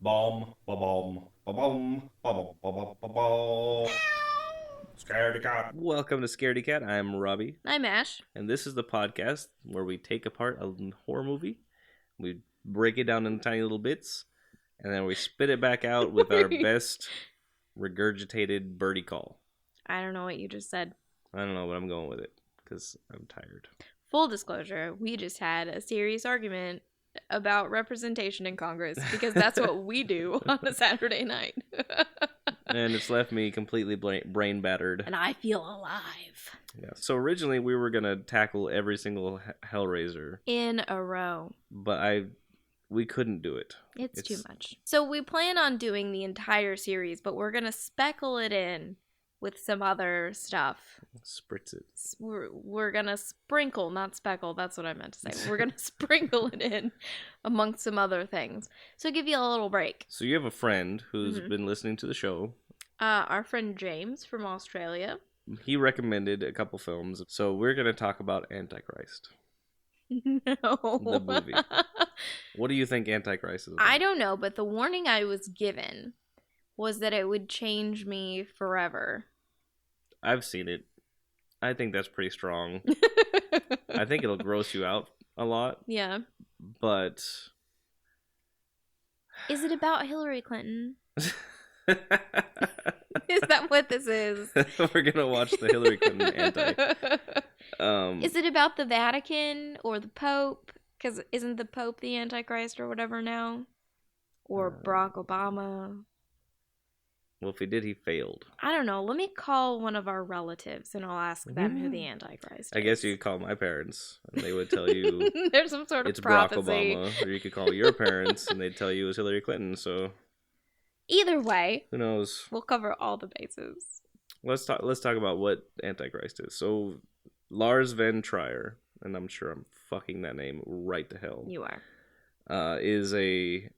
Bomb, ba bomb, ba bomb, ba bomb, ba bomb, ba bomb. Scaredy cat. Welcome to Scaredy Cat. I'm Robbie, I'm Ash. and this is the podcast where we take apart a horror movie, we break it down into tiny little bits, and then we spit it back out with our best regurgitated birdie call. I don't know what you just said. I don't know, but I'm going with it because I'm tired. Full disclosure, we just had a serious argument about representation in Congress because that's what we do on a Saturday night. And it's left me completely brain battered. And I feel alive. Yeah. So originally we were gonna tackle every single Hellraiser In a row. but we couldn't do it. It's too much. So we plan on doing the entire series, but we're going to speckle it in with some other stuff. Spritz it. We're going to sprinkle, not speckle, that's what I meant to say. We're going to sprinkle it in amongst some other things. So give you a little break. So you have a friend who's been listening to the show. Our friend James from Australia. He recommended a couple films. So we're going to talk about Antichrist. No. The movie. What do you think Antichrist is about? I don't know, but the warning I was given was that it would change me forever. I've seen it. I think that's pretty strong. I think it'll gross you out a lot. Yeah. But Is it about Hillary Clinton? Is that what this is? We're going to watch the Hillary Clinton Is it about the Vatican or the Pope? Because isn't the Pope the Antichrist or whatever now? Or Barack Obama? Well, if he did, he failed. I don't know. Let me call one of our relatives and I'll ask them who the Antichrist is. I guess you could call my parents and they would tell you there's some sort of it's prophecy. Barack Obama. Or you could call your parents and they'd tell you it was Hillary Clinton. So Either way, who knows? we'll cover all the bases. Let's talk about what Antichrist is. So Lars Von Trier, and I'm sure I'm fucking that name right to hell. You are. Is a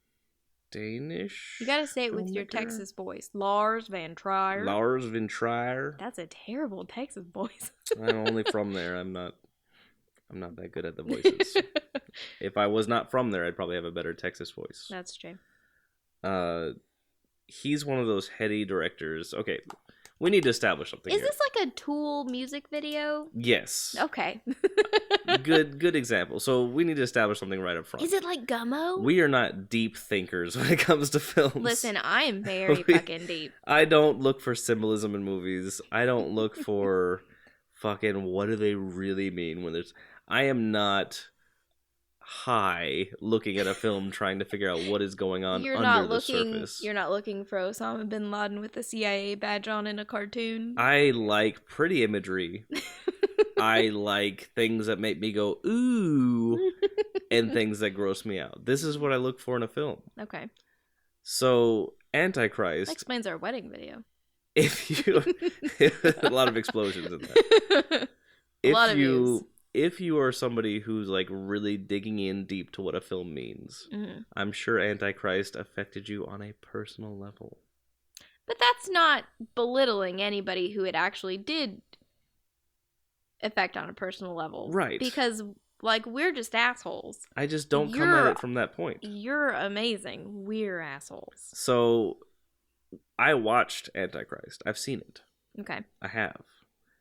Danish. You gotta say it with your Texas voice. Lars Von Trier. Lars Von Trier. That's a terrible Texas voice. I'm only from there. I'm not that good at the voices. If I was not from there, I'd probably have a better Texas voice. That's true. He's one of those heady directors. Okay, we need to establish something. Is this like a Tool music video? Yes. Okay. Good example. So we need to establish something right up front. Is it like Gummo? We are not deep thinkers when it comes to films. Listen, I am very fucking deep. I don't look for symbolism in movies. I don't look for fucking what do they really mean when there's... I am not high looking at a film trying to figure out what is going on under the surface. You're not looking for Osama bin Laden with a CIA badge on in a cartoon? I like pretty imagery. I like things that make me go, ooh, and things that gross me out. This is what I look for in a film. Okay. So, Antichrist... That explains our wedding video. If you... a lot of explosions in that. A lot of views. If you are somebody who's like really digging in deep to what a film means, I'm sure Antichrist affected you on a personal level. But that's not belittling anybody who it actually did affect on a personal level. Right. Because, like, we're just assholes. I just don't come at it from that point. You're amazing. We're assholes. So, I watched Antichrist. I've seen it. Okay. I have.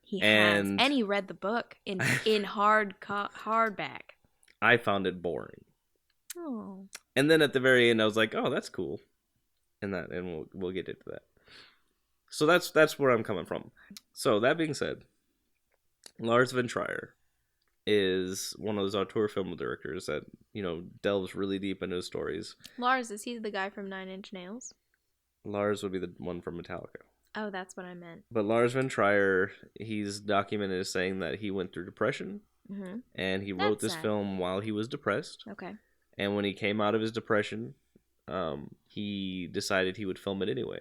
He has. And he read the book in hardback. I found it boring. Oh. And then at the very end, I was like, "Oh, that's cool," and we'll get into that. So that's where I'm coming from. So that being said, Lars Von Trier is one of those auteur film directors that delves really deep into his stories. Lars, is he the guy from 9 Inch Nails? Lars would be the one from Metallica. Oh, that's what I meant. But Lars Von Trier, he's documented as saying that he went through depression, and he wrote this film while he was depressed. Okay. And when he came out of his depression, he decided he would film it anyway.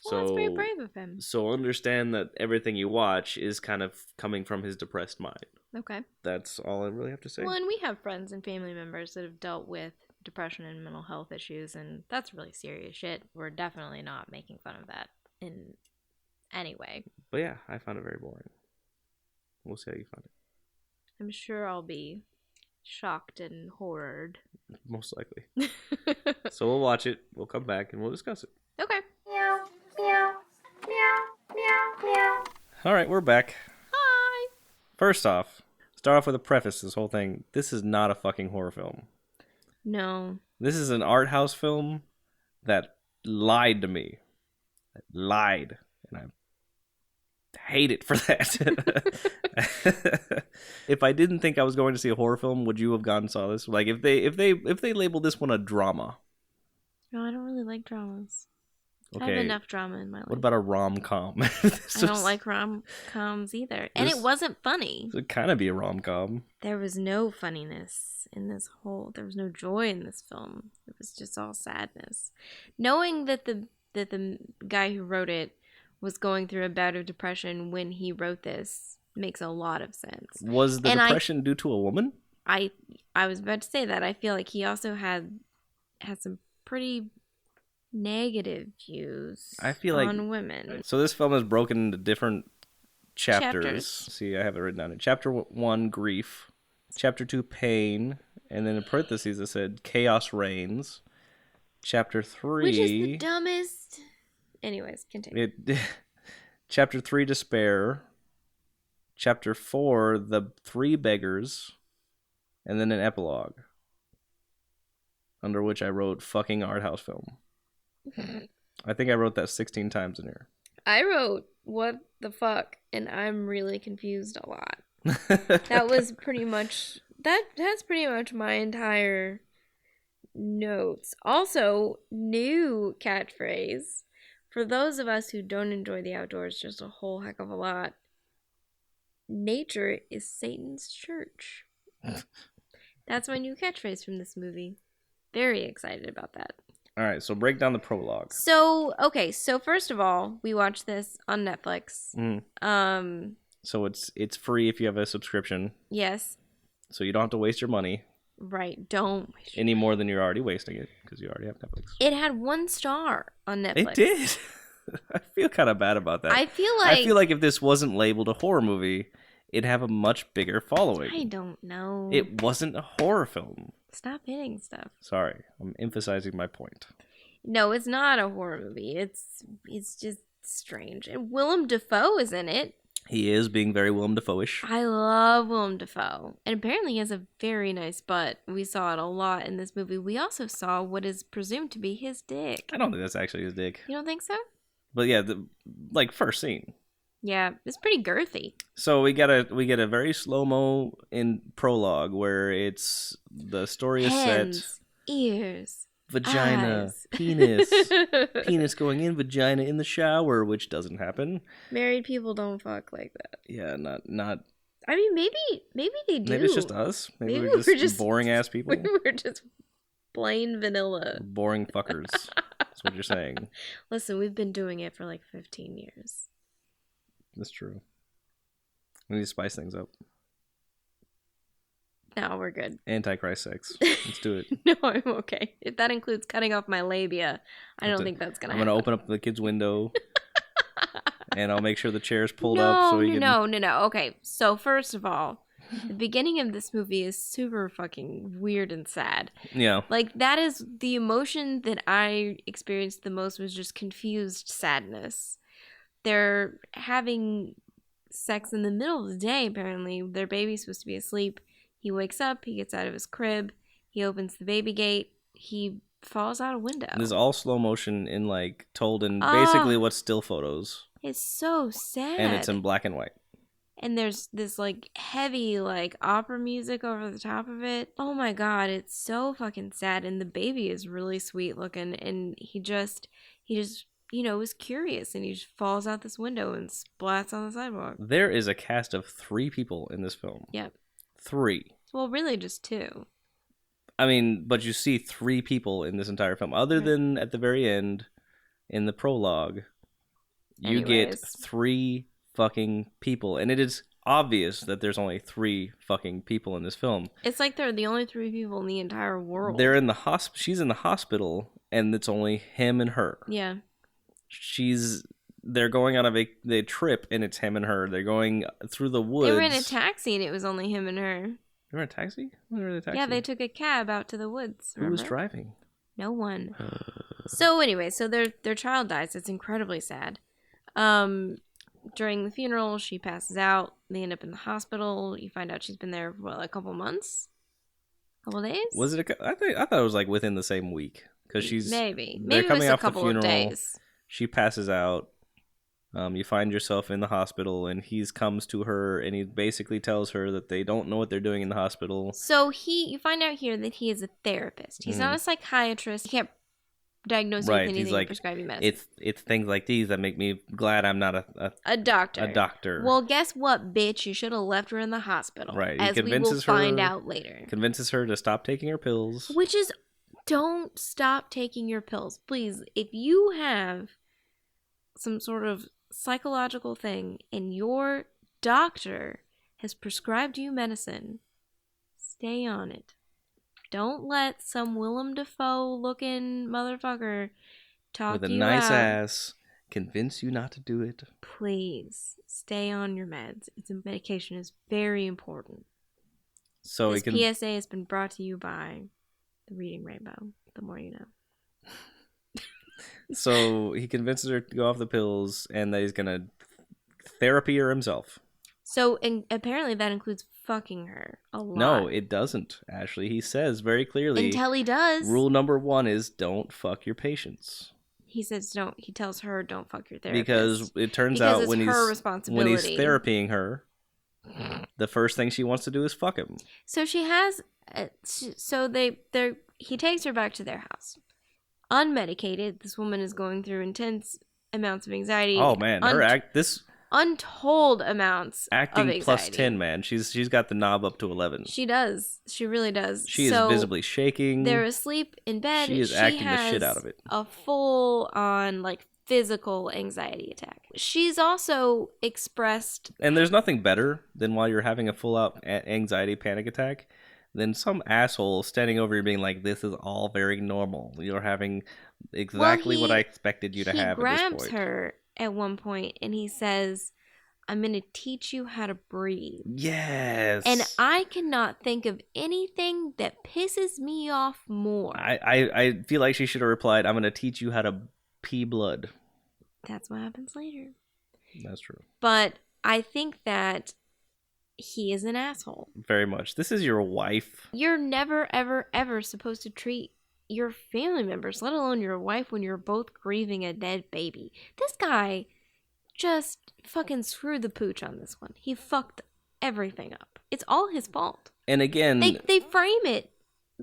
Well, that's very brave of him. So understand that everything you watch is kind of coming from his depressed mind. Okay. That's all I really have to say. Well, and we have friends and family members that have dealt with depression and mental health issues, and that's really serious shit. We're definitely not making fun of that in any way. But yeah, I found it very boring. We'll see how you find it. I'm sure I'll be shocked and horrored. Most likely. So we'll watch it. We'll come back and we'll discuss it. Okay. All right, we're back. Hi. First off, start off with a preface to this whole thing. This is not a fucking horror film. No. This is an art house film that lied to me. Lied. And I hate it for that. If I didn't think I was going to see a horror film, would you have gone and saw this? Like if they labeled this one a drama. No, I don't really like dramas. Okay. I have enough drama in my life. What about a rom-com? I don't like rom-coms either. And it wasn't funny. It would kind of be a rom-com. There was no funniness in this whole... There was no joy in this film. It was just all sadness. Knowing that the guy who wrote it was going through a bout of depression when he wrote this makes a lot of sense. Was the depression due to a woman? I was about to say that. I feel like he also had some pretty negative views on women. So this film is broken into different chapters. See, I have it written down. Chapter 1, grief. Chapter 2, pain. And then in parentheses it said chaos reigns. Chapter 3... Which is the dumbest... Anyways, continue. Chapter 3, despair. Chapter 4, the three beggars. And then an epilogue. Under which I wrote fucking art house film. I think I wrote that 16 times in here. I wrote what the fuck, and I'm really confused a lot. That was pretty much that's pretty much my entire notes. Also, new catchphrase for those of us who don't enjoy the outdoors just a whole heck of a lot. Nature is Satan's church. That's my new catchphrase from this movie. Very excited about that. All right, so break down the prologue. So first of all, we watched this on Netflix. So it's free if you have a subscription. Yes. So you don't have to waste your money. Right, don't waste any more than you're already wasting it because you already have Netflix. It had 1 star on Netflix. It did. I feel kind of bad about that. I feel like if this wasn't labeled a horror movie, it'd have a much bigger following. I don't know. It wasn't a horror film. Stop hitting stuff. Sorry, I'm emphasizing my point. No, it's not a horror movie. It's just strange. And Willem Dafoe is in it. He is being very Willem Dafoe-ish. I love Willem Dafoe. And apparently he has a very nice butt. We saw it a lot in this movie. We also saw what is presumed to be his dick. I don't think that's actually his dick. You don't think so? But yeah, first scene. Yeah, it's pretty girthy. So we get a very slow-mo in prologue where it's the story is Hands, set. Ears, vagina, eyes. penis going in, vagina in the shower, which doesn't happen. Married people don't fuck like that. Yeah, not. I mean, maybe they do. Maybe it's just us. Maybe we're just boring ass people. Maybe we're just plain vanilla. Boring fuckers. That's what you're saying. Listen, we've been doing it for like 15 years. That's true. We need to spice things up. No, we're good. Antichrist sex. Let's do it. No, I'm okay. If that includes cutting off my labia, I don't think that's going to happen. I'm going to open up the kid's window. And I'll make sure the chair's pulled up so we can... No. Okay, so first of all, the beginning of this movie is super fucking weird and sad. Yeah. Like, that is the emotion that I experienced the most was just confused sadness. They're having sex in the middle of the day, apparently. Their baby's supposed to be asleep. He wakes up, he gets out of his crib, he opens the baby gate, he falls out a window. This is all slow motion in, told in basically what's still photos. It's so sad. And it's in black and white. And there's this, heavy, opera music over the top of it. Oh my god, it's so fucking sad. And the baby is really sweet looking, and he just was curious, and he just falls out this window and splats on the sidewalk. There is a cast of 3 people in this film. Yep. 3. Well, really just 2. I mean, but you see 3 people in this entire film. Other than at the very end, in the prologue, you get 3 fucking people. And it is obvious that there's only 3 fucking people in this film. It's like they're the only 3 people in the entire world. They're in the she's in the hospital, and it's only him and her. Yeah. They're going on a trip, and it's him and her. They're going through the woods. They were in a taxi, and it was only him and her. They were in a taxi? When were they taxi? Yeah, they took a cab out to the woods. Remember? Who was driving? No one. So anyway, so their child dies. It's incredibly sad. During the funeral, she passes out. They end up in the hospital. You find out she's been there for a couple months, couple days. Was it? I thought it was like within the same week because maybe it was a couple of days. She passes out. You find yourself in the hospital, and he comes to her, and he basically tells her that they don't know what they're doing in the hospital. So you find out here that he is a therapist. He's not a psychiatrist. He can't diagnose you with anything, like, prescribe you medicine. It's things like these that make me glad I'm not a doctor. A doctor. Well, guess what, bitch? You should have left her in the hospital. Right. As we will find out later. Convinces her to stop taking her pills. Which is, don't stop taking your pills. Please, if you have some sort of psychological thing and your doctor has prescribed you medicine, stay on it. Don't let some Willem Dafoe looking motherfucker talk you out. With a nice ass, convince you not to do it. Please, stay on your meds. Medication is very important. So this PSA has been brought to you by the Reading Rainbow. The more you know. So he convinces her to go off the pills and that he's going to therapy her himself. So and apparently that includes fucking her a lot. No, it doesn't, Ashley. He says very clearly. Until he does. Rule number 1 is don't fuck your patients. He says don't. He tells her don't fuck your therapist. Because it turns out when he's therapying her, the first thing she wants to do is fuck him. So she has. He takes her back to their house. Unmedicated, this woman is going through intense amounts of anxiety. Oh man, untold amounts acting of anxiety. plus 10, man. She's got the knob up to 11. She does. She really does. She is visibly shaking. They're asleep in bed. She is acting the shit out of it. A full on physical anxiety attack. She's also expressed, and there's nothing better than while you're having a full out anxiety panic attack than some asshole standing over you being like, this is all very normal. You're having exactly what I expected you to have at this point. He grabs her at one point and he says, I'm going to teach you how to breathe. Yes. And I cannot think of anything that pisses me off more. I feel like she should have replied, I'm going to teach you how to pee blood. That's what happens later. That's true. But I think that he is an asshole. Very much. This is your wife. You're never, ever, ever supposed to treat your family members, let alone your wife, when you're both grieving a dead baby. This guy just fucking screwed the pooch on this one. He fucked everything up. It's all his fault. And again, they frame it.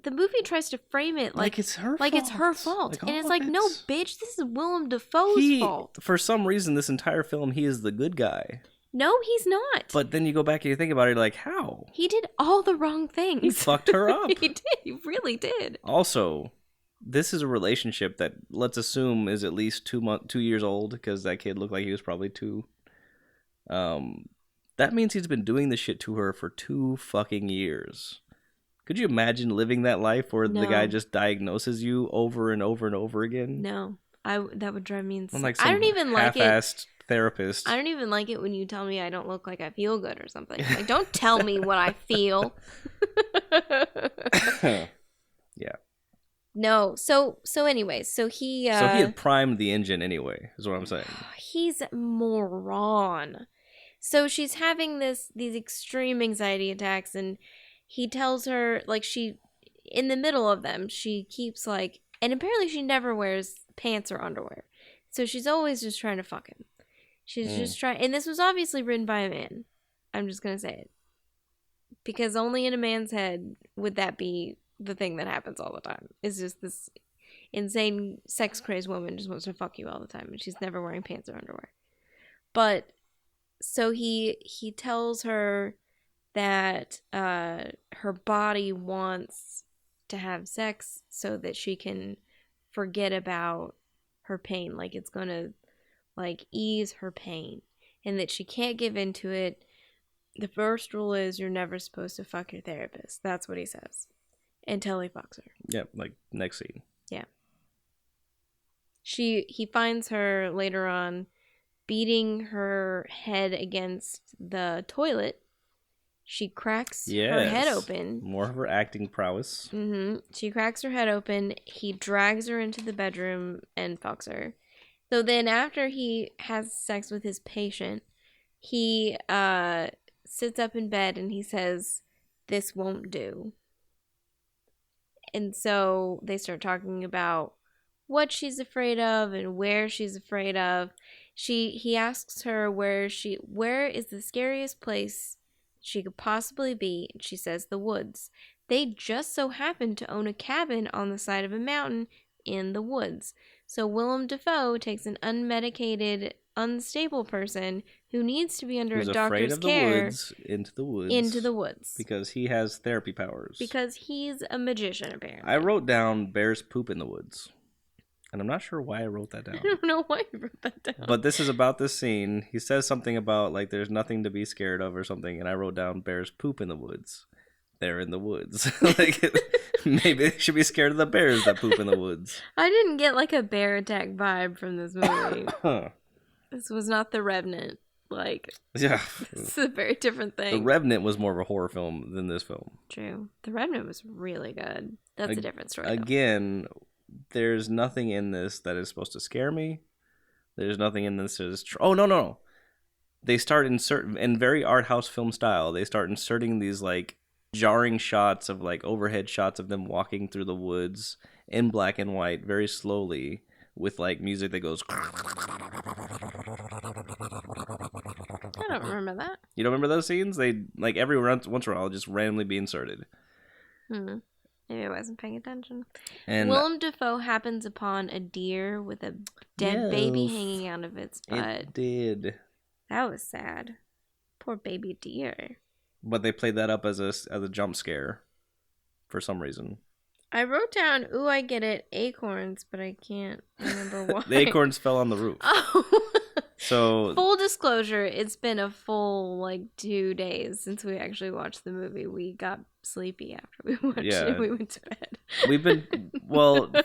The movie tries to frame it like it's her fault. Like it's her fault. And it's like, no, bitch, this is Willem Dafoe's fault. For some reason, this entire film, he is the good guy. No, he's not. But then you go back and you think about it, you're like, how? He did all the wrong things. He fucked her up. He did. He really did. Also, this is a relationship that, let's assume, is at least 2 years old, because that kid looked like he was probably 2. That means he's been doing this shit to her for 2 fucking years. Could you imagine living that life where the guy just diagnoses you over and over and over again? No. That would drive me insane. Like I don't even like it. Half-assed therapist. I don't even like it when you tell me I don't look like I feel good or something. Like, don't tell me what I feel. Yeah. No. So anyway, so he had primed the engine anyway, is what I'm saying. He's a moron. So she's having these extreme anxiety attacks, and he tells her, in the middle of them, she keeps and apparently she never wears pants or underwear. So she's always just trying to fuck him. She's just trying, and this was obviously written by a man. I'm just going to say it. Because only in a man's head would that be the thing that happens all the time. It's just this insane sex-crazed woman just wants to fuck you all the time, and she's never wearing pants or underwear. But, so he tells her that her body wants to have sex so that she can forget about her pain, it's gonna ease her pain, and that she can't give into it. The first rule is you're never supposed to fuck your therapist. That's what he says until he fucks her. Yeah, next scene. Yeah. He finds her later on beating her head against the toilet, She cracks her head open. More of her acting prowess. She cracks her head open. He drags her into the bedroom and fucks her. So then after he has sex with his patient, he sits up in bed and he says, "This won't do." And so they start talking about what she's afraid of and where she's afraid of. He asks her where is the scariest place she could possibly be. And she says the woods. They just so happen to own a cabin on the side of a mountain in the woods. So Willem Dafoe takes an unmedicated, unstable person who needs to be under a doctor's care into the woods because he has therapy powers. Because he's a magician, apparently. I wrote down bears poop in the woods. And I'm not sure why I wrote that down. I don't know why you wrote that down. But this is about this scene. He says something about, like, there's nothing to be scared of or something. And I wrote down bears poop in the woods. They're in the woods. Like, maybe they should be scared of the bears that poop in the woods. I didn't get, like, a bear attack vibe from this movie. This was not The Revenant. Like, yeah. It's a very different thing. The Revenant was more of a horror film than this film. True. The Revenant was really good. That's a different story, again, there's nothing in this that is supposed to scare me. There's nothing in this that is... Oh, no. They start in very art house film style, they start inserting these, like, jarring shots of, like, overhead shots of them walking through the woods in black and white very slowly with, like, music that goes... I don't remember that. You don't remember those scenes? They, like, every once in a while just randomly be inserted. Maybe I wasn't paying attention. And Willem Dafoe happens upon a deer with a dead baby hanging out of its butt. It did. That was sad. Poor baby deer. But they played that up as a jump scare for some reason. I wrote down, ooh, I get it, acorns, but I can't remember why. The acorns fell on the roof. Oh. So full disclosure, it's been a full, like, 2 days since we actually watched the movie. We got sleepy after we watched it. We went to bed.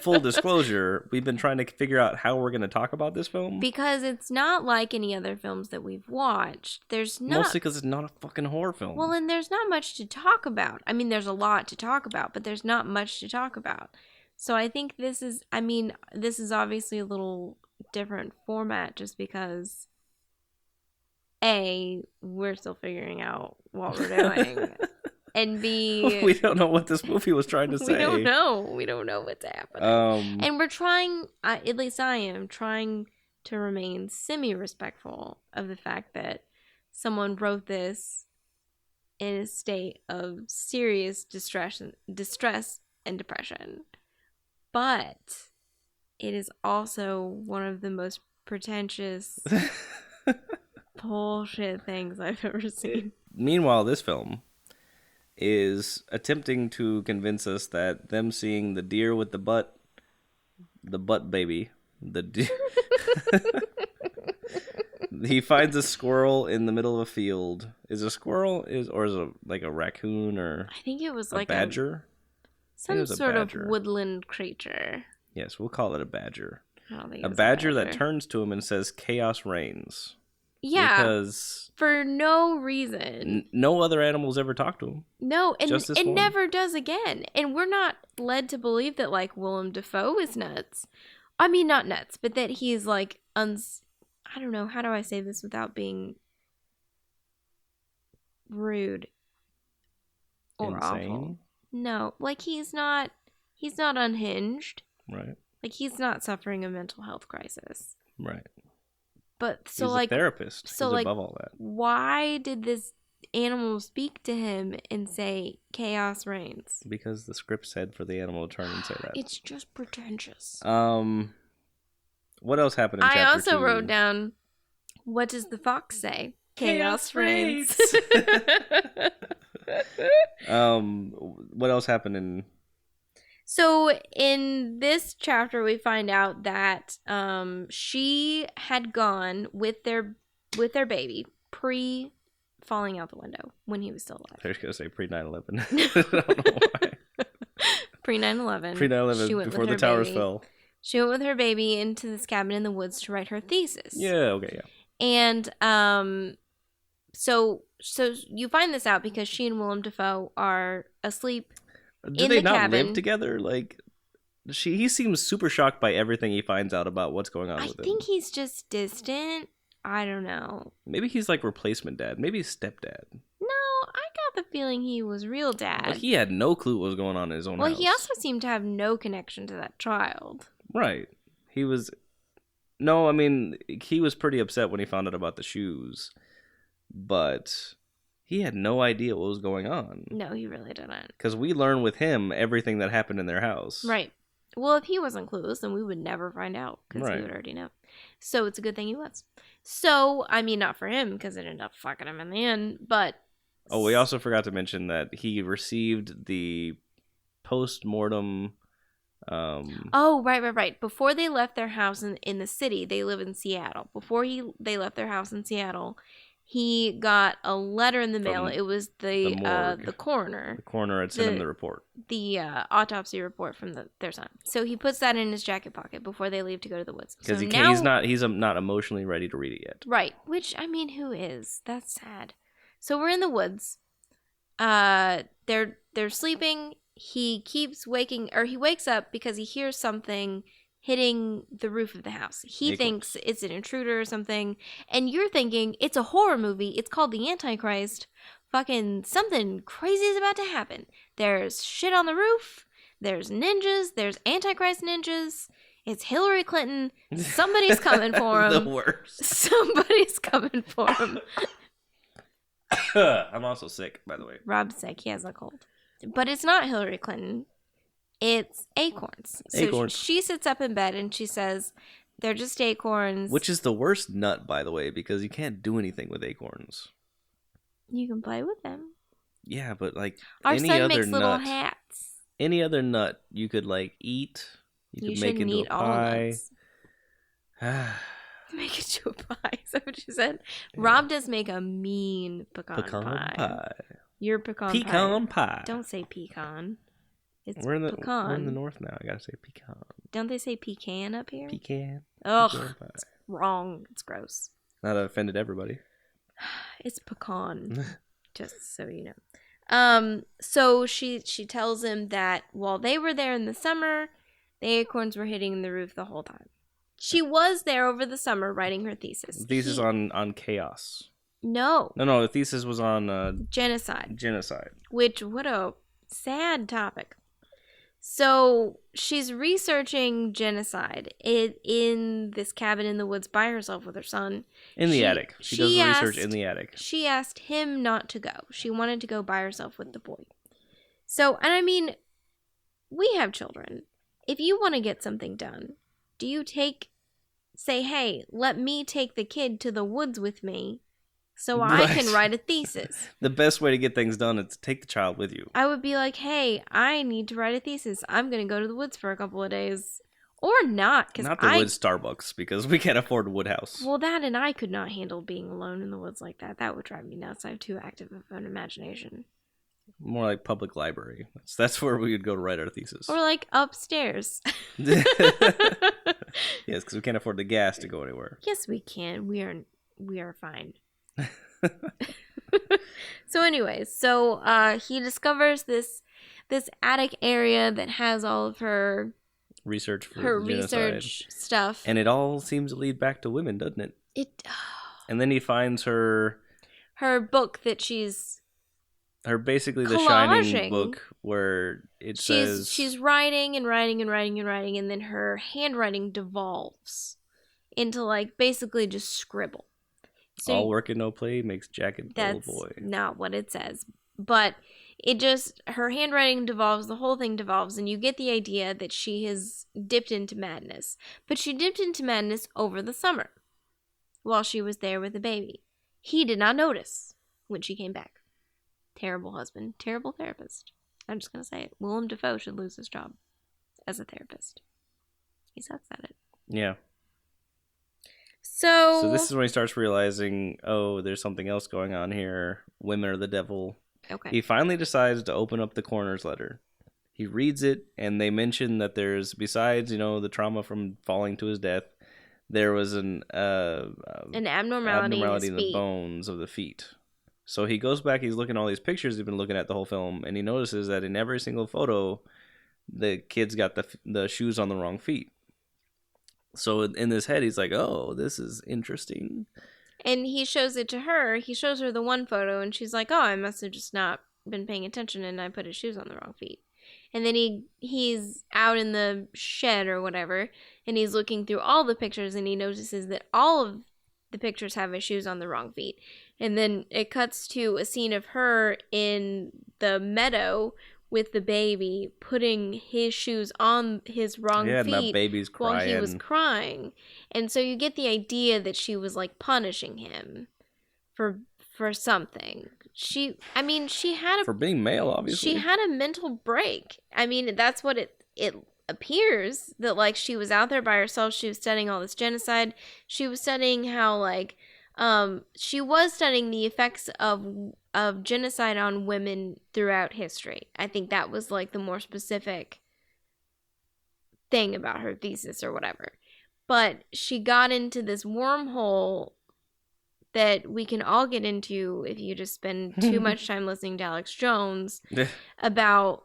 Full disclosure, we've been trying to figure out how we're going to talk about this film. Because it's not like any other films that we've watched. Mostly because it's not a fucking horror film. Well, and there's not much to talk about. I mean, there's a lot to talk about, but there's not much to talk about. So I think this is obviously a little different format just because A, we're still figuring out what we're doing, and B, we don't know what this movie was trying to say. We don't know what's happening. And we're trying, at least I am trying to remain semi-respectful of the fact that someone wrote this in a state of serious distress and depression, but it is also one of the most pretentious bullshit things I've ever seen. Meanwhile, this film is attempting to convince us that them seeing the deer with the butt baby, the deer... He finds a squirrel in the middle of a field. Is a squirrel or is it like a raccoon or... I think it was like a badger? Some sort of woodland creature. Yes, we'll call it a badger. A badger that turns to him and says, "Chaos reigns." Yeah, because for no reason. No other animals ever talk to him. No, and it never does again. And we're not led to believe that, like, Willem Dafoe is nuts. I mean, not nuts, but that he's, like, I don't know, how do I say this without being rude or insane? Awful? No, like, he's not unhinged. Right. Like, he's not suffering a mental health crisis. Right. But so, he's like, a therapist. So, he's like, above all that. Why did this animal speak to him and say chaos reigns? Because the script said for the animal to turn and say that. It's just pretentious. What else happened in chapter 2? I also wrote down, what does the fox say? Chaos reigns. What else happened in... So in this chapter, we find out that she had gone with their baby pre-falling out the window when he was still alive. I was going to say pre-9/11. I don't know why. Pre-9/11. Pre-9/11, before the towers fell. She went with her baby into this cabin in the woods to write her thesis. Yeah, okay, yeah. And So you find this out because she and Willem Dafoe are asleep Do in they the not cabin. live together? Like, he seems super shocked by everything he finds out about what's going on with him. I think he's just distant. I don't know. Maybe he's like replacement dad. Maybe he's stepdad. No, I got the feeling he was real dad. But he had no clue what was going on in his own house. Well, he also seemed to have no connection to that child. Right. He was... No, I mean, he was pretty upset when he found out about the shoes. But he had no idea what was going on. No, he really didn't. Because we learn with him everything that happened in their house. Right. Well, if he wasn't clueless, then we would never find out. Because he would already know. So it's a good thing he was. So, I mean, not for him, because it ended up fucking him in the end, but... Oh, we also forgot to mention that he received the post-mortem... Oh, right. Before they left their house in the city, they live in Seattle. Before they left their house in Seattle, he got a letter in the mail. It was the coroner. The coroner had sent him the report. The autopsy report from their son. So he puts that in his jacket pocket before they leave to go to the woods. Because he's not emotionally ready to read it yet. Right. Which, I mean, who is? That's sad. So we're in the woods. They're sleeping. He wakes up because he hears something hitting the roof of the house. He thinks it's an intruder or something. And you're thinking, it's a horror movie. It's called The Antichrist. Fucking something crazy is about to happen. There's shit on the roof. There's ninjas. There's Antichrist ninjas. It's Hillary Clinton. Somebody's coming for him. The worst. Somebody's coming for him. I'm also sick, by the way. Rob's sick. He has a cold. But it's not Hillary Clinton. It's acorns. So she sits up in bed and she says, they're just acorns. Which is the worst nut, by the way, because you can't do anything with acorns. You can play with them. Yeah, but like our son makes little hats. Any other nut you could like eat. You could make into a pie. Make it to a pie. Is that what you said? Yeah. Rob does make a mean pecan pie. Your pecan pie. Don't say pecan. It's pecan. We're in the north now. I gotta say pecan. Don't they say pecan up here? Pecan. Ugh, it's wrong. It's gross. Not offended everybody. It's pecan. Just so you know. So she tells him that while they were there in the summer, the acorns were hitting the roof the whole time. She was there over the summer writing her thesis. Thesis on chaos. No. The thesis was on genocide. Which, what a sad topic. So she's researching genocide in this cabin in the woods by herself with her son. In the attic. She does the research in the attic. She asked him not to go. She wanted to go by herself with the boy. So, and I mean, we have children. If you want to get something done, do you say, hey, let me take the kid to the woods with me so I can write a thesis? The best way to get things done is to take the child with you. I would be like, hey, I need to write a thesis. I'm going to go to the woods for a couple of days. Or not. Not the woods Starbucks, because we can't afford a wood house. Well, that and I could not handle being alone in the woods like that. That would drive me nuts. I have too active of an imagination. More like public library. That's where we would go to write our thesis. Or like upstairs. Yes, because we can't afford the gas to go anywhere. Yes, we can. We are fine. So anyways, he discovers this attic area that has all of her research stuff. And it all seems to lead back to women, doesn't it? And then he finds her book that she's basically the collaging. Shining book where she's writing and writing and writing and writing, and then her handwriting devolves into like basically just scribble. So all work and no play makes Jack a dull boy. That's not what it says. But her handwriting devolves, the whole thing devolves, and you get the idea that she has dipped into madness. But she dipped into madness over the summer while she was there with the baby. He did not notice when she came back. Terrible husband, terrible therapist. I'm just going to say it. Willem Dafoe should lose his job as a therapist. He sucks at it. Yeah. So this is when he starts realizing, oh, there's something else going on here. Women are the devil. Okay. He finally decides to open up the coroner's letter. He reads it, and they mention that there's, besides, the trauma from falling to his death, there was an abnormality in in the bones of the feet. So he goes back, he's looking at all these pictures he's been looking at the whole film, and he notices that in every single photo, the kid's got the shoes on the wrong feet. So in his head, he's like, oh, this is interesting. And he shows it to her. He shows her the one photo, and she's like, oh, I must have just not been paying attention, and I put his shoes on the wrong feet. And then he's out in the shed or whatever, and he's looking through all the pictures, and he notices that all of the pictures have his shoes on the wrong feet. And then it cuts to a scene of her in the meadow with the baby putting his shoes on his wrong feet, and the baby's crying while he was crying. And so you get the idea that she was like punishing him for something. She had for being male, obviously. She had a mental break. I mean, that's what it appears, that like she was out there by herself. She was studying all this genocide. She was studying how like she was studying the effects of genocide on women throughout history. I think that was like the more specific thing about her thesis or whatever. But she got into this wormhole that we can all get into if you just spend too much time listening to Alex Jones about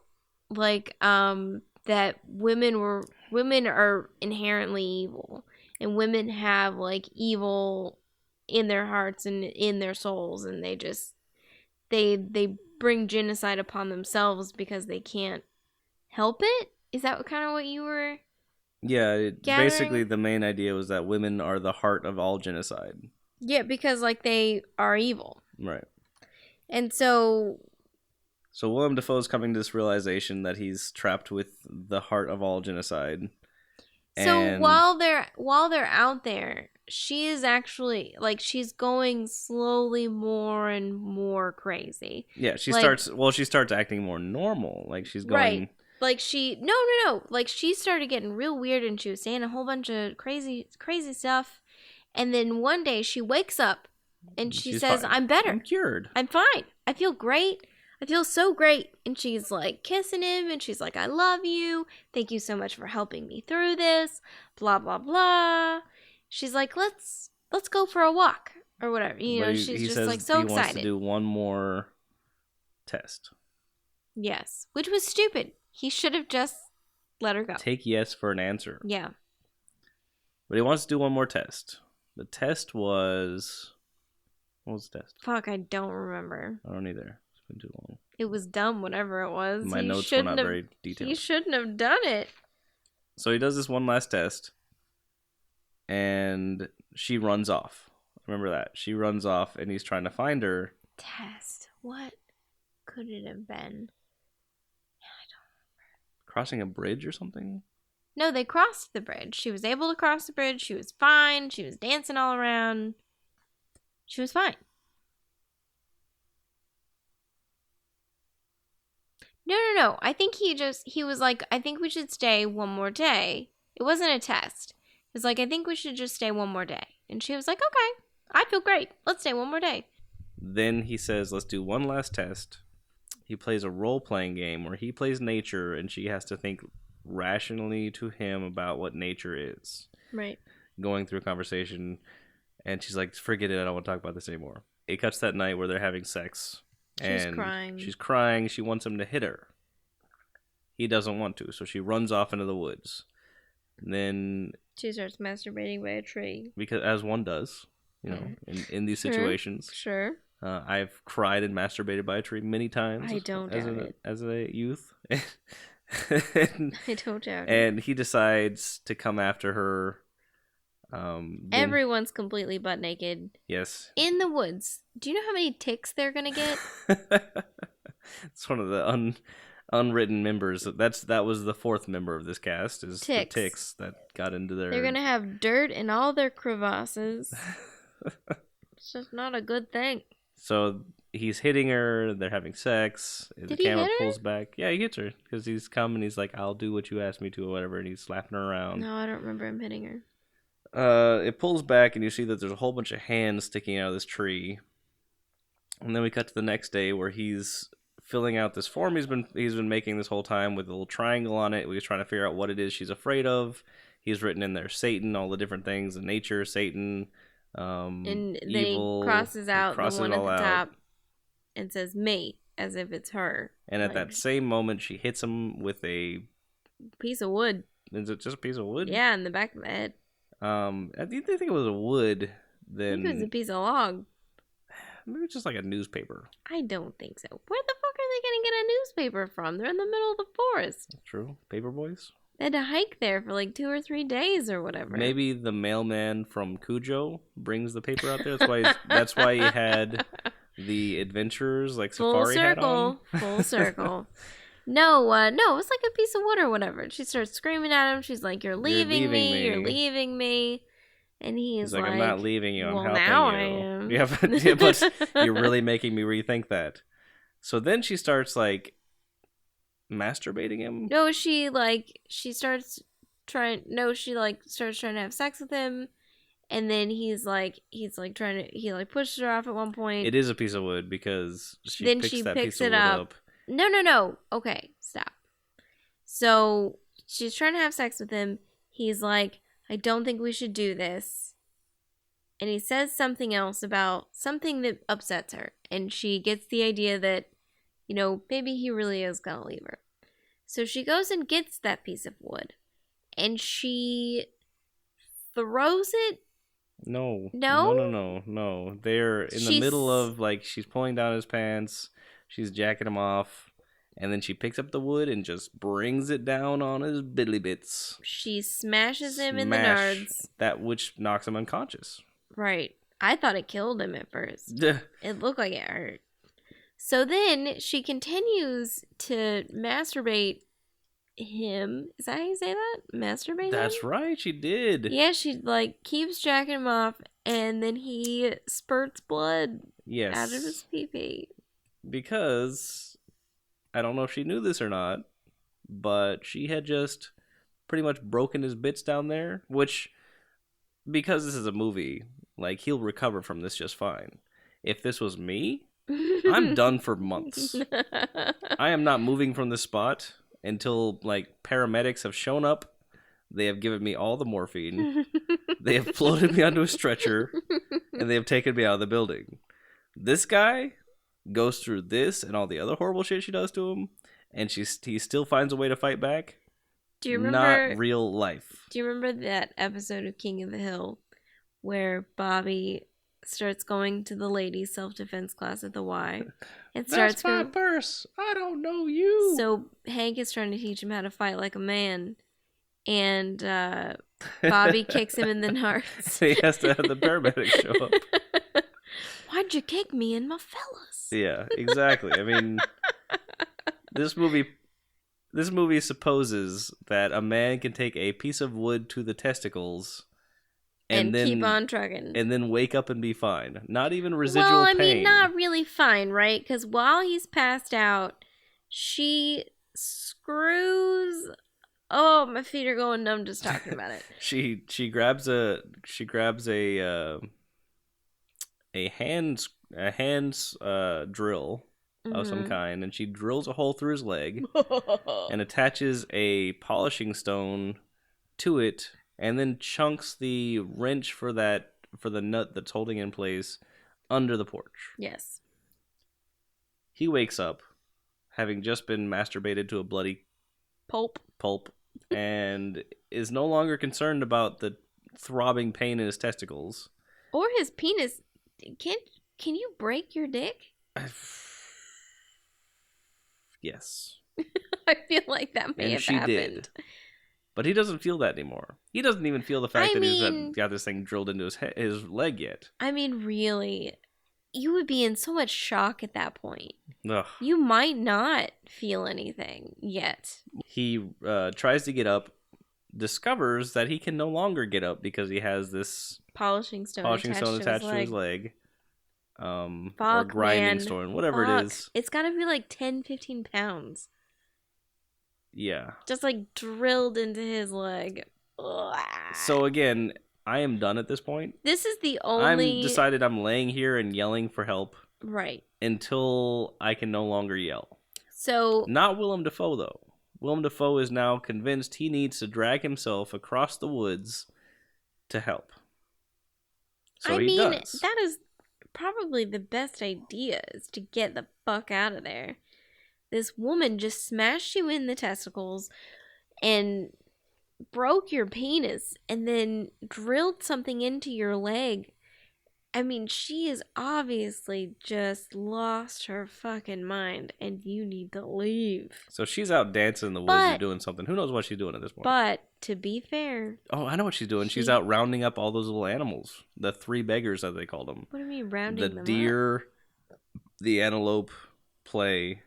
like that women are inherently evil, and women have like evil in their hearts and in their souls, and they bring genocide upon themselves because they can't help it. Is that kind of what you were basically the main idea was that women are the heart of all genocide. Yeah, because like they are evil. Right. And so Willem Dafoe is coming to this realization that he's trapped with the heart of all genocide. So while they're out there, she is actually like she's going slowly more and more crazy. Yeah, she starts acting more normal. Like she's going right. Like no. Like she started getting real weird, and she was saying a whole bunch of crazy stuff. And then one day she wakes up and she says, fine. I'm better. I'm cured. I'm fine. I feel great. I feel so great. And she's like kissing him, and she's like, I love you. Thank you so much for helping me through this. Blah, blah, blah. She's like, let's go for a walk or whatever. She's just like so excited. He wants to do one more test. Yes. Which was stupid. He should have just let her go. Take yes for an answer. Yeah. But he wants to do one more test. The test was... What was the test? Fuck, I don't remember. I don't either. It's been too long. It was dumb, whatever it was. My notes were not very detailed. He shouldn't have done it. So he does this one last test. And she runs off. Remember that. She runs off and he's trying to find her. Test? What could it have been? I don't remember. Crossing a bridge or something? No, they crossed the bridge. She was able to cross the bridge. She was fine. She was dancing all around. She was fine. No. I think he was like, I think we should stay one more day. It wasn't a test. It was like, I think we should just stay one more day. And she was like, okay, I feel great. Let's stay one more day. Then he says, let's do one last test. He plays a role-playing game where he plays nature and she has to think rationally to him about what nature is. Right. Going through a conversation, and she's like, forget it, I don't want to talk about this anymore. It cuts that night where they're having sex. She's crying. She's crying. She wants him to hit her. He doesn't want to, so she runs off into the woods. And then she starts masturbating by a tree. Because as one does, in these situations. Sure. I've cried and masturbated by a tree many times. I don't doubt it. As a youth. I don't doubt it. And he decides to come after her. Everyone's completely butt naked. Yes. In the woods. Do you know how many ticks they're gonna get? It's one of the unwritten members. That was the fourth member of this cast. Is ticks. The ticks that got into their. They're gonna have dirt in all their crevasses. It's just not a good thing. So he's hitting her. They're having sex. Did the he camera hit her? pulls back. Yeah, he hits her because he's come and he's like, "I'll do what you asked me to," or whatever, and he's slapping her around. No, I don't remember him hitting her. It pulls back and you see that there's a whole bunch of hands sticking out of this tree. And then we cut to the next day where he's filling out this form he's been making this whole time with a little triangle on it. He's trying to figure out what it is she's afraid of. He's written in there Satan, all the different things, the nature, Satan, and then evil. he crosses out the one at the top. and says "me" as if it's her. And at that same moment, she hits him with a piece of wood. Is it just a piece of wood? Yeah, in the back of the head. I think it was a wood. Then I think it was a piece of log. Maybe it's just like a newspaper. I don't think so. Where the fuck are they gonna get a newspaper from? They're in the middle of the forest. True. Paper boys. They had to hike there for like 2 or 3 days or whatever. Maybe the mailman from Cujo brings the paper out there. That's why he had the adventurers like safari hat on. Full circle. No, it was like a piece of wood or whatever. She starts screaming at him. She's like, "You're leaving me. You're leaving me." And he's like, "I'm not leaving you. I'm helping now you." I am. Yeah, but you're really making me rethink that. So then she starts like masturbating him. No, she starts trying to have sex with him, and then he's like trying to, he like pushes her off at one point. It is a piece of wood because she picks it up. No. Okay, stop. So she's trying to have sex with him. He's like, "I don't think we should do this." And he says something else about something that upsets her. And she gets the idea that, maybe he really is going to leave her. So she goes and gets that piece of wood. And she throws it. No. No? No. They're in the middle of, like, she's pulling down his pants. She's jacking him off. And then she picks up the wood and just brings it down on his biddly bits. She smashes him in the nards. That which knocks him unconscious. Right. I thought it killed him at first. It looked like it hurt. So then she continues to masturbate him. Is that how you say that? Masturbate That's him? right, she did. Yeah, she keeps jacking him off, and then he spurts blood out of his pee-pee. Because, I don't know if she knew this or not, but she had just pretty much broken his bits down there, which, because this is a movie, like, he'll recover from this just fine. If this was me, I'm done for months. I am not moving from this spot until, like, paramedics have shown up. They have given me all the morphine. They have floated me onto a stretcher, and they have taken me out of the building. This guy goes through this and all the other horrible shit she does to him, and he still finds a way to fight back. Do you remember? Not real life. Do you remember that episode of King of the Hill where Bobby starts going to the ladies' self-defense class at the Y and starts That's my purse. I don't know you. So Hank is trying to teach him how to fight like a man, and Bobby kicks him in the nards. He has to have the paramedics show up. Why'd you kick me in my fellas? Yeah, exactly. I mean, this movie supposes that a man can take a piece of wood to the testicles and then keep on trucking. And then wake up and be fine. Not even residual pain. Well, I mean, not really fine, right? Because while he's passed out, she screws... Oh, my feet are going numb just talking about it. She grabs a hand drill of some kind, and she drills a hole through his leg and attaches a polishing stone to it, and then chunks the wrench for the nut that's holding it in place under the porch. Yes. He wakes up, having just been masturbated to a bloody pulp, and is no longer concerned about the throbbing pain in his testicles. Or his penis. Can you break your dick? Yes. I feel like that may have happened. Did. But he doesn't feel that anymore. He doesn't even feel the fact that he's got this thing drilled into his leg yet. I mean, really, you would be in so much shock at that point. Ugh. You might not feel anything yet. He tries to get up, discovers that he can no longer get up because he has this polishing stone attached to his leg. Or grinding stone, whatever it is. It's got to be like 10, 15 pounds. Yeah. Just like drilled into his leg. Ugh. So again, I am done at this point. This is the only... I'm decided I'm laying here and yelling for help. Right. Until I can no longer yell. So... Not Willem Dafoe, though. Willem Dafoe is now convinced he needs to drag himself across the woods to help. So he does. That is probably the best idea is to get the fuck out of there. This woman just smashed you in the testicles and broke your penis and then drilled something into your leg. I mean, she is obviously just lost her fucking mind, and you need to leave. So she's out dancing in the woods or doing something. Who knows what she's doing at this point? But, to be fair... Oh, I know what she's doing. She's out rounding up all those little animals. The 3 beggars, as they called them. What do you mean rounding them up? The deer, the antelope play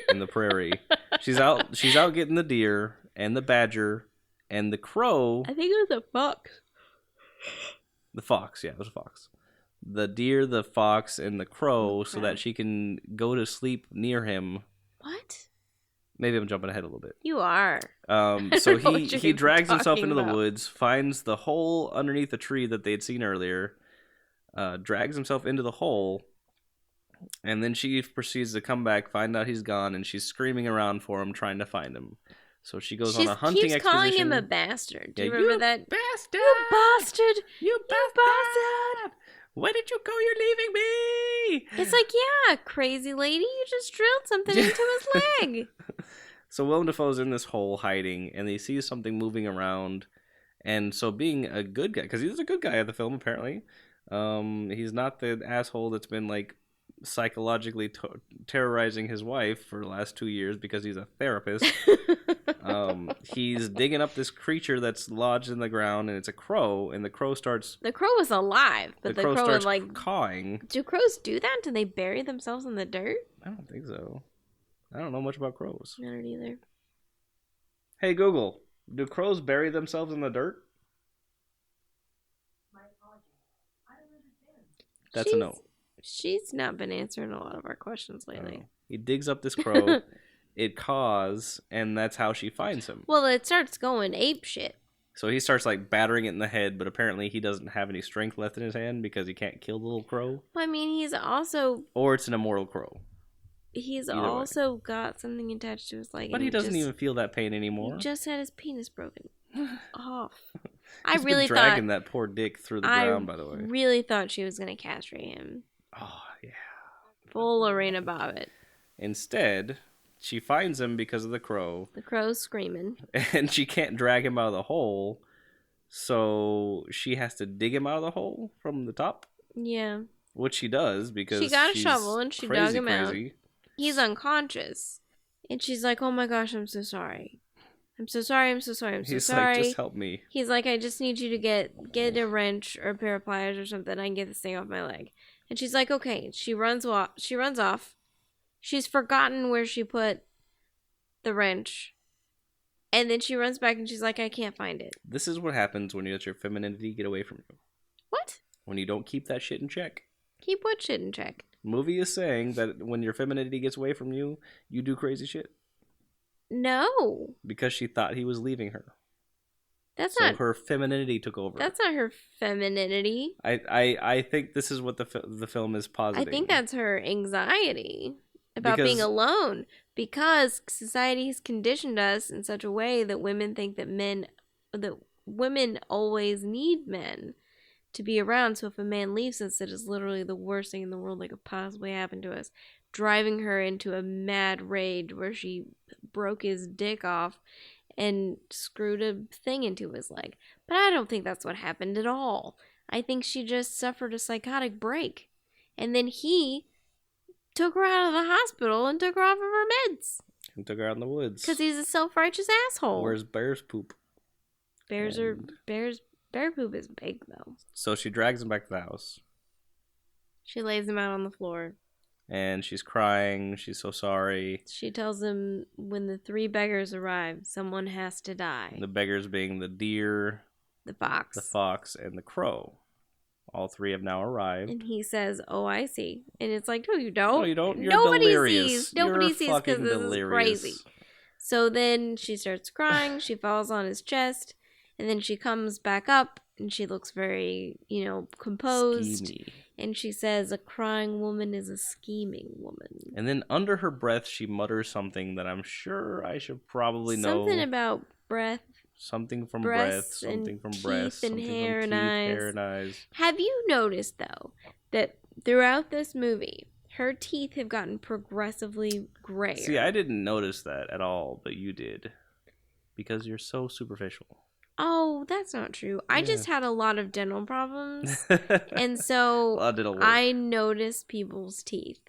in the prairie. She's out getting the deer and the badger and the crow. I think it was a fox. The fox, yeah, it was a fox. The deer, the fox, and the crow, so that she can go to sleep near him. What? Maybe I'm jumping ahead a little bit. You are. So he drags himself into the woods, finds the hole underneath the tree that they had seen earlier, drags himself into the hole, and then she proceeds to come back, find out he's gone, and she's screaming around for him, trying to find him. So she goes on a hunting expedition. She's calling him a bastard. Do you remember that? Bastard! You bastard! You bastard! Where did you go? You're leaving me! It's like, yeah, crazy lady, you just drilled something into his leg. So Willem Dafoe's in this hole hiding, and he sees something moving around. And so being a good guy, because he's a good guy at the film, apparently. He's not the asshole that's been, like, psychologically terrorizing his wife for the last 2 years because he's a therapist. He's digging up this creature that's lodged in the ground, and it's a crow, and the crow starts... The crow is alive, but the crow starts is like... cawing. Do crows do that? Do they bury themselves in the dirt? I don't think so. I don't know much about crows. I don't either. Hey, Google, do crows bury themselves in the dirt? That's a no. She's not been answering a lot of our questions lately. He digs up this crow, it caws, and that's how she finds him. Well, it starts going ape shit. So he starts like battering it in the head, but apparently he doesn't have any strength left in his hand because he can't kill the little crow. I mean, he's also... Or it's an immortal crow. He's also got something attached to his leg. But he doesn't even feel that pain anymore. He just had his penis broken off. I really thought... dragging that poor dick through the ground, by the way. I really thought she was going to castrate him. Oh, yeah. Full Lorena Bobbitt. Instead, she finds him because of the crow. The crow's screaming. And she can't drag him out of the hole, so she has to dig him out of the hole from the top. Yeah. Which she does because she got a shovel and she dug him out. Crazy. He's unconscious. And she's like, oh my gosh, I'm so sorry. I'm so sorry, I'm so sorry, I'm so sorry. He's like, just help me. He's like, I just need you to get a wrench or a pair of pliers or something. I can get this thing off my leg. And she's like, okay. She runs off. She's forgotten where she put the wrench. And then she runs back and she's like, I can't find it. This is what happens when you let your femininity get away from you. What? When you don't keep that shit in check. Keep what shit in check? Movie is saying that when your femininity gets away from you, you do crazy shit. No. Because she thought he was leaving her. So her femininity took over. That's not her femininity. I think this is what the film is positing. I think that's her anxiety about being alone. Because society has conditioned us in such a way that women think that women always need men to be around. So if a man leaves us, it is literally the worst thing in the world that could possibly happen to us. Driving her into a mad rage where she broke his dick off and screwed a thing into his leg. But I don't think that's what happened at all. I think she just suffered a psychotic break. And then he took her out of the hospital and took her off of her meds. And took her out in the woods. Because he's a self-righteous asshole. Where's bear's poop? Bear poop is big, though. So she drags him back to the house. She lays him out on the floor. And she's crying. She's so sorry. She tells him when the 3 beggars arrive, someone has to die. The beggars being the deer, the fox, and the crow. All 3 have now arrived. And he says, oh, I see. And it's like, no, you don't. No, you don't. You're delirious. Nobody sees because this is crazy. So then she starts crying. She falls on his chest. And then she comes back up. And she looks very, composed. Schemy. And she says, a crying woman is a scheming woman. And then under her breath, she mutters something that I'm sure I should probably know. Something about breath. Something from breath. Something from breast. And something hair from and teeth, eyes. hair and eyes. Have you noticed, though, that throughout this movie, her teeth have gotten progressively grayer. See, I didn't notice that at all, but you did. Because you're so superficial. Oh, that's not true. I just had a lot of dental problems. And A so lot of dental work. I noticed people's teeth.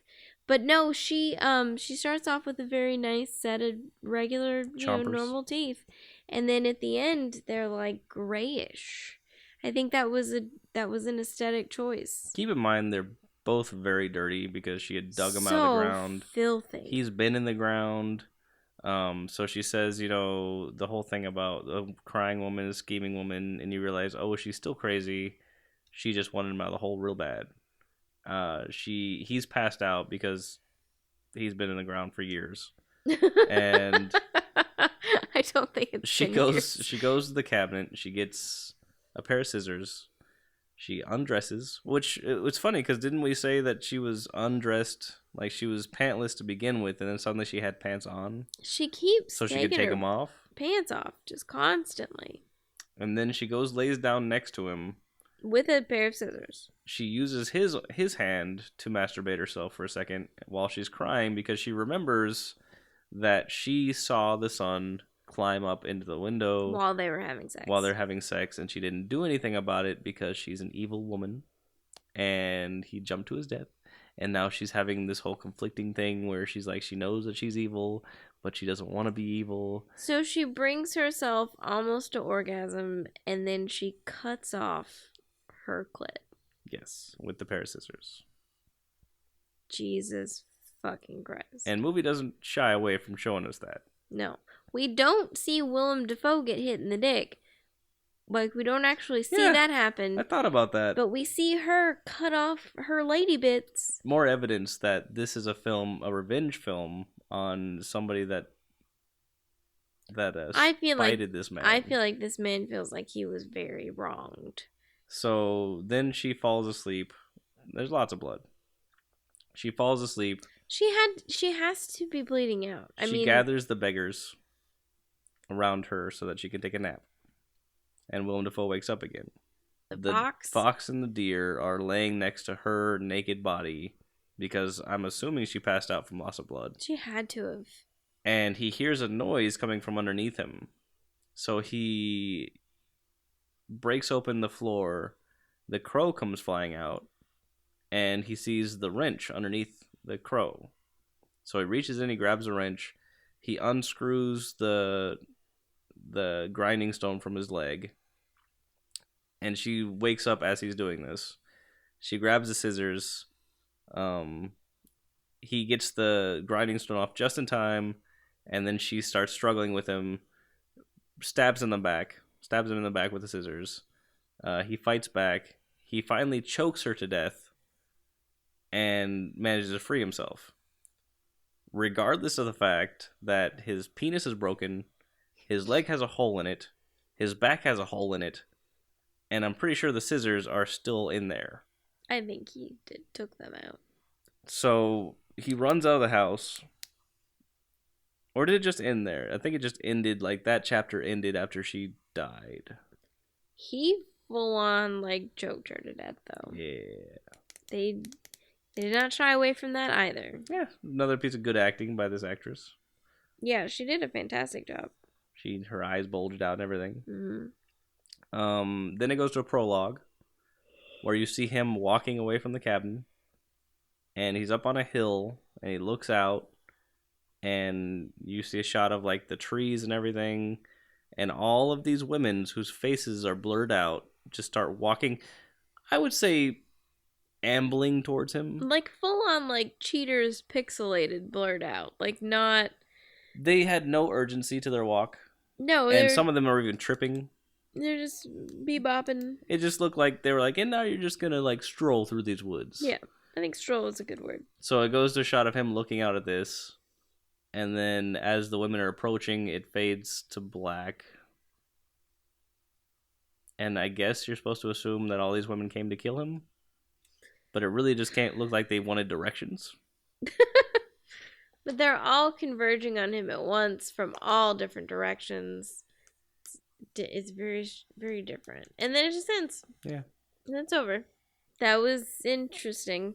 But no, she starts off with a very nice set of regular, Chompers. normal teeth. And then at the end they're like grayish. I think that was an aesthetic choice. Keep in mind they're both very dirty because she had dug him out of the ground. Filthy. He's been in the ground. So she says, the whole thing about the crying woman, the scheming woman, and you realize, oh, she's still crazy. She just wanted him out of the hole real bad. He's passed out because he's been in the ground for years. And I don't think it's she goes to the cabinet, she gets a pair of scissors, she undresses, which it's funny because didn't we say that she was undressed, like she was pantless to begin with, and then suddenly she had pants on? She keeps so she could take them off. Pants off just constantly. And then she lays down next to him with a pair of scissors. She uses his hand to masturbate herself for a second while she's crying because she remembers that she saw the son climb up into the window while they were having sex. And she didn't do anything about it because she's an evil woman. And he jumped to his death. And now she's having this whole conflicting thing where she's like, she knows that she's evil, but she doesn't want to be evil. So she brings herself almost to orgasm, and then she cuts off her clit. Yes, with the pair of scissors. Jesus fucking Christ. And movie doesn't shy away from showing us that. No. We don't see Willem Dafoe get hit in the dick. Like, we don't actually see that happen. I thought about that. But we see her cut off her lady bits. More evidence that this is a revenge film on somebody that spited this man. I feel like this man feels like he was very wronged. So then she falls asleep. There's lots of blood. She falls asleep. She has to be bleeding out. She gathers the beggars around her so that she can take a nap. And Willem Dafoe wakes up again. The fox and the deer are laying next to her naked body because I'm assuming she passed out from loss of blood. She had to have. And he hears a noise coming from underneath him. So he breaks open the floor. The crow comes flying out. And he sees the wrench underneath the crow. So he reaches in, he grabs a wrench. He unscrews the grinding stone from his leg. And she wakes up as he's doing this. She grabs the scissors. He gets the grinding stone off just in time. And then she starts struggling with him. Stabs him in the back with the scissors. He fights back. He finally chokes her to death. And manages to free himself. Regardless of the fact that his penis is broken, his leg has a hole in it, his back has a hole in it, and I'm pretty sure the scissors are still in there. I think he took them out. So he runs out of the house. Or did it just end there? I think it just ended, like that chapter ended after she died. He full on choked her to death though. Yeah. They did not shy away from that either. Yeah, another piece of good acting by this actress. Yeah, she did a fantastic job. Her eyes bulged out and everything. Mm-hmm. Then it goes to a prologue where you see him walking away from the cabin, and he's up on a hill, and he looks out, and you see a shot of the trees and everything, and all of these women whose faces are blurred out just start walking. I would say ambling towards him, full on cheaters, pixelated, blurred out, not. They had no urgency to their walk. No, and some of them are even tripping. They're just bebopping. It just looked like they were and now you're just gonna stroll through these woods. Yeah, I think stroll is a good word. So it goes to a shot of him looking out at this, and then as the women are approaching, it fades to black. And I guess you're supposed to assume that all these women came to kill him. But it really just can't look like they wanted directions. But they're all converging on him at once from all different directions. It's very, very different. And then it just ends. Yeah. And it's over. That was interesting.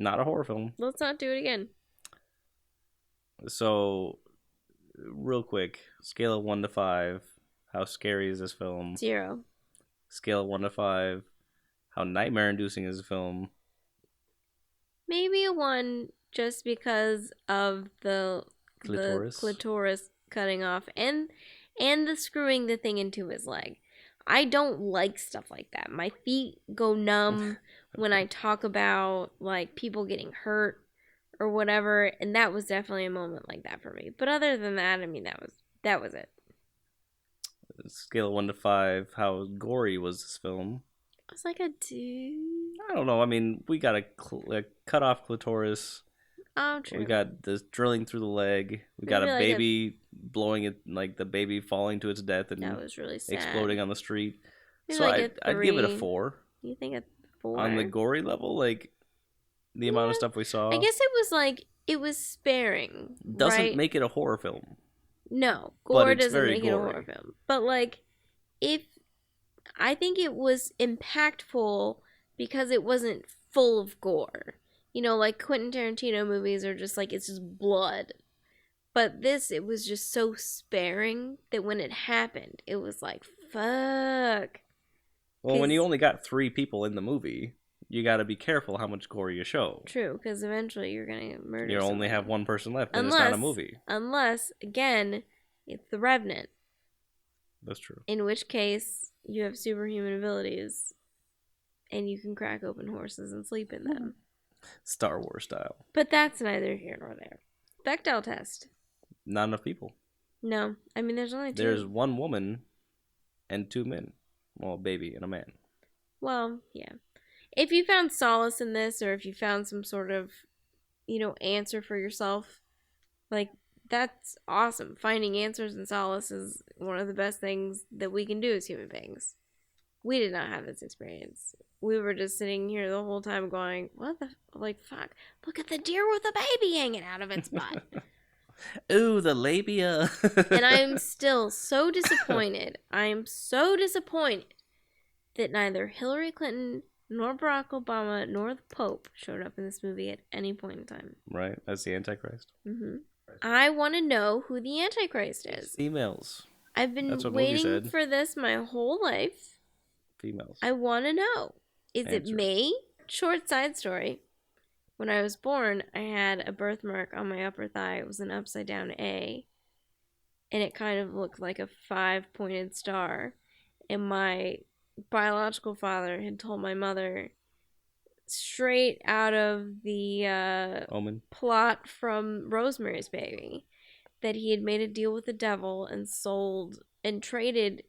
Not a horror film. Let's not do it again. So, real quick, scale of 1 to 5. How scary is this film? 0. Scale of 1 to 5. How nightmare-inducing is the film? Maybe a 1, just because of the clitoris cutting off and the screwing the thing into his leg. I don't like stuff like that. My feet go numb when I talk about like people getting hurt or whatever, and that was definitely a moment like that for me. But other than that, I mean, that was it. Scale of 1 to 5. How gory was this film? I was like a 2. I don't know. I mean, we got a cut off clitoris. Oh, true. We got this drilling through the leg. We got a baby blowing it, like the baby falling to its death and that was really sad. Exploding on the street. Maybe So like I'd give it a 4. You think a 4? On the gory level, like the amount of stuff we saw. I guess it was sparing. Doesn't make it a horror film. No, gore doesn't make it a gory. horror film. But like, I think it was impactful because it wasn't full of gore. You know, like Quentin Tarantino movies are just like, it's just blood. But it was just so sparing that when it happened, it was like, fuck. Well, when you only got 3 people in the movie, you got to be careful how much gore you show. True, because eventually you're going to murder You only have 1 person left, and it's not a movie. Unless, again, it's the Revenant. That's true. In which case, you have superhuman abilities, and you can crack open horses and sleep in them. Star Wars style. But that's neither here nor there. Bechdel test. Not enough people. No. I mean, there's only 2. There's 1 woman and 2 men. Well, a baby and a man. Well, yeah. If you found solace in this, or if you found some sort of, answer for yourself, like, that's awesome. Finding answers and solace is one of the best things that we can do as human beings. We did not have this experience. We were just sitting here the whole time going, fuck, look at the deer with a baby hanging out of its butt. Ooh, the labia. And I'm still so disappointed. I am so disappointed that neither Hillary Clinton nor Barack Obama nor the Pope showed up in this movie at any point in time. Right, that's the Antichrist. Mm-hmm. I want to know who the Antichrist is. Females. I've been waiting for this my whole life. Females. I want to know. Is it me? Short side story. When I was born, I had a birthmark on my upper thigh. It was an upside down A. And it kind of looked like a 5-pointed star. And my biological father had told my mother, straight out of the Omen plot from Rosemary's Baby, that he had made a deal with the devil and traded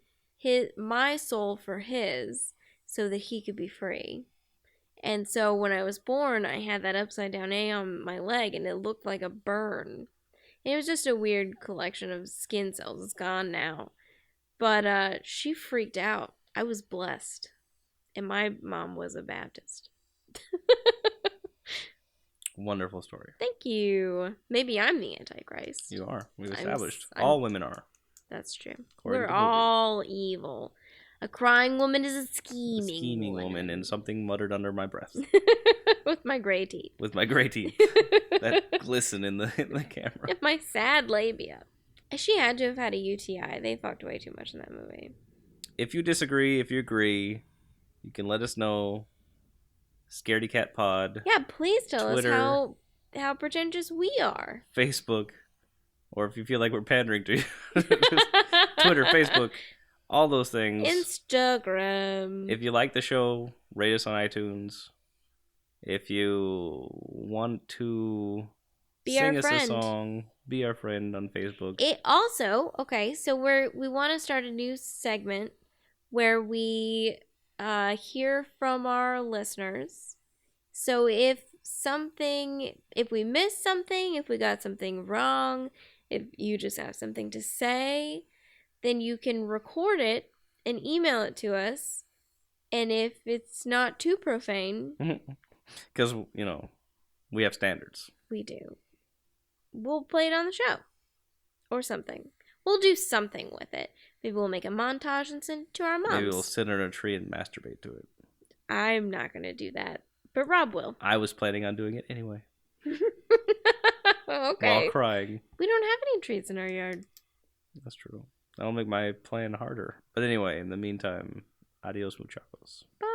my soul for his so that he could be free. And so when I was born, I had that upside down A on my leg, and it looked like a burn. And it was just a weird collection of skin cells. It's gone now. But she freaked out. I was blessed. And my mom was a Baptist. Wonderful story. Thank you. Maybe I'm the Antichrist. You are. We've established. All women are. That's true. We're all evil. A crying woman is a scheming woman, and something muttered under my breath. With my gray teeth. That glisten in the camera. And my sad labia. She had to have had a UTI. They fucked way too much in that movie. If you disagree, if you agree, you can let us know. Scaredy Cat Pod. Yeah, please tell Twitter, us how pretentious we are. Facebook, or if you feel like we're pandering to you, Twitter, Facebook, all those things. Instagram. If you like the show, rate us on iTunes. If you want to sing us a song, be our friend on Facebook. It also, okay, so we want to start a new segment where we hear from our listeners. So if we missed something, if we got something wrong, if you just have something to say, then you can record it and email it to us. And if it's not too profane, because we have standards. We do. We'll play it on the show or something. We'll do something with it. Maybe we'll make a montage and send it to our moms. Maybe we'll sit under a tree and masturbate to it. I'm not going to do that. But Rob will. I was planning on doing it anyway. Okay. While crying. We don't have any trees in our yard. That's true. That'll make my plan harder. But anyway, in the meantime, adios muchachos. Bye.